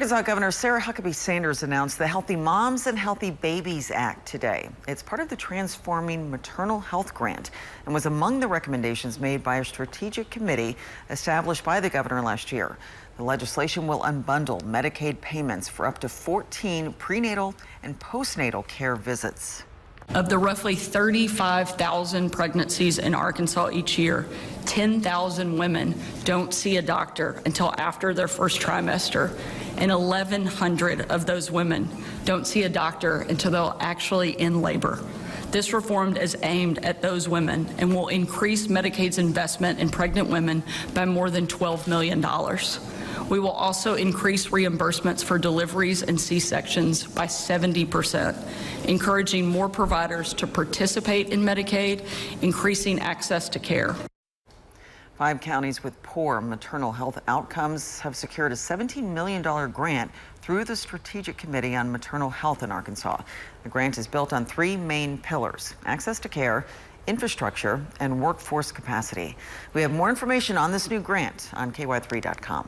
Arkansas Governor Sarah Huckabee Sanders announced the Healthy Moms and Healthy Babies Act today. It's part of the Transforming Maternal Health Grant and was among the recommendations made by a strategic committee established by the governor last year. The legislation will unbundle Medicaid payments for up to 14 prenatal and postnatal care visits. Of the roughly 35,000 pregnancies in Arkansas each year, 10,000 women don't see a doctor until after their first trimester, and 1,100 of those women don't see a doctor until they're actually in labor. This reform is aimed at those women and will increase Medicaid's investment in pregnant women by more than $12 million. We will also increase reimbursements for deliveries and C-sections by 70%, encouraging more providers to participate in Medicaid, increasing access to care. 5 counties with poor maternal health outcomes have secured a $17 million grant through the Strategic Committee on Maternal Health in Arkansas. The grant is built on 3 main pillars: access to care, infrastructure, and workforce capacity. We have more information on this new grant on KY3.com.